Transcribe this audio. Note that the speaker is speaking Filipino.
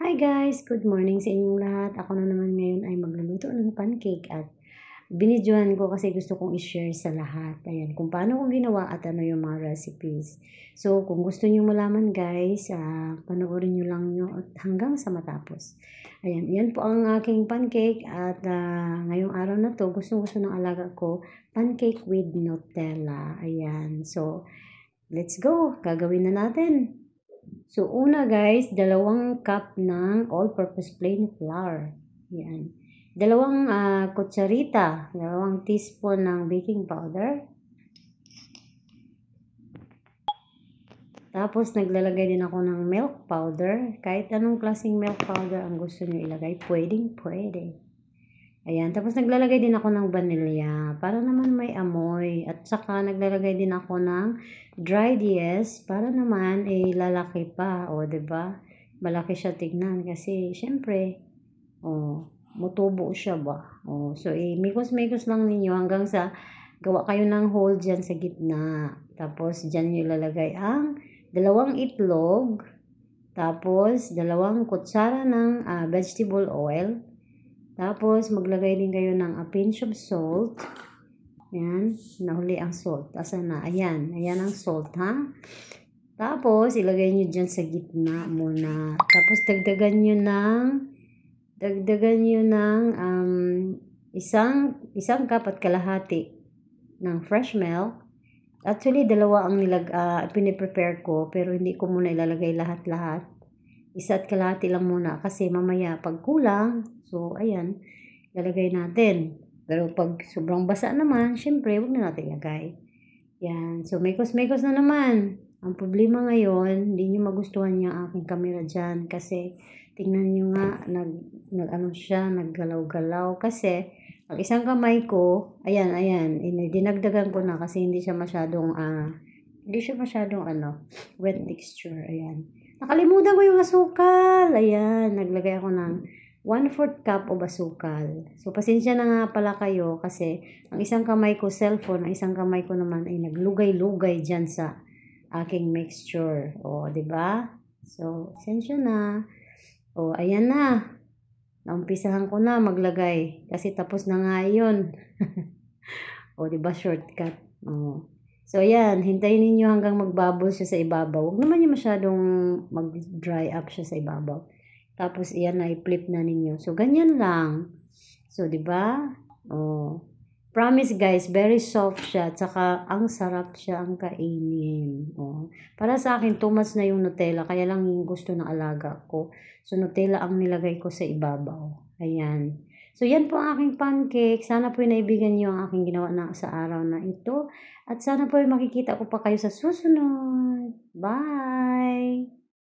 Hi guys! Good morning sa inyong lahat. Ako na naman ngayon ay magluluto ng pancake at binidyohan ko kasi gusto kong i-share sa lahat. Ayan, kung paano ko ginawa at ano yung mga recipes. So, kung gusto niyo malaman guys, panoorin niyo lang nyo hanggang sa matapos. Ayan, yan po ang aking pancake at ngayong araw na to, gusto ng alaga ko, pancake with Nutella. Ayan, so, let's go! Gagawin na natin! So, una guys, 2 cup ng all-purpose plain flour. Yan. 2 kutsarita, 2 teaspoon ng baking powder. Tapos, naglalagay din ako ng milk powder. Kahit anong klaseng milk powder ang gusto nyo ilagay, pwede. Ayan. Tapos, naglalagay din ako ng vanilla para naman may amoy. At saka, naglalagay din ako ng dried yeast para naman lalaki pa. O, diba? Malaki siya tignan kasi, syempre, mutubo siya ba? So, mikos-mikos lang ninyo hanggang sa gawa kayo ng hole dyan sa gitna. Tapos, dyan nyo ilalagay ang 2 itlog. Tapos, 2 kutsara ng vegetable oil. Tapos, maglagay din kayo ng a pinch of salt. Ayan, nahuli ang salt. Asan na? Ayan ang salt, ha? Tapos, ilagay nyo dyan sa gitna muna. Tapos, dagdagan nyo ng isang cup at kalahati ng fresh milk. Actually, 2 ang piniprepare ko, pero hindi ko muna ilalagay lahat-lahat. 1 at kalahati lang muna kasi mamaya pag kulang, so ayan, ilalagay natin. Pero pag sobrang basa naman, syempre, huwag na natin ilagay. Yan, so mekos-mekos na naman. Ang problema ngayon, hindi nyo magustuhan yung aking camera dyan kasi tingnan nyo nga, naggalaw-galaw kasi ang isang kamay ko, ayan, dinagdagan ko na kasi hindi siya masyadong wet texture, ayan. Nakalimutan ko yung asukal, ayan, naglagay ako ng 1/4 cup of asukal. So, pasensya na nga pala kayo kasi ang isang kamay ko cellphone, ang isang kamay ko naman ay naglugay-lugay dyan sa aking mixture. O, diba? So, pasensya na. O, ayan na. Naumpisahan ko na maglagay kasi tapos na nga yun. O, diba? Shortcut. O. So, ayan. Hintayin ninyo hanggang magbubble siya sa ibabaw. Huwag naman yung masyadong mag-dry up siya sa ibabaw. Tapos, iyan na, i-flip na ninyo. So, ganyan lang. So, diba? O. Promise guys, very soft siya. Tsaka, ang sarap siya ang kainin. O. Para sa akin, too much na yung Nutella. Kaya lang yung gusto ng alaga ko. So, Nutella ang nilagay ko sa ibabaw. Ayan. So, yan po ang aking pancake. Sana po naibigan niyo ang aking ginawa na sa araw na ito. At sana po makikita ko pa kayo sa susunod. Bye!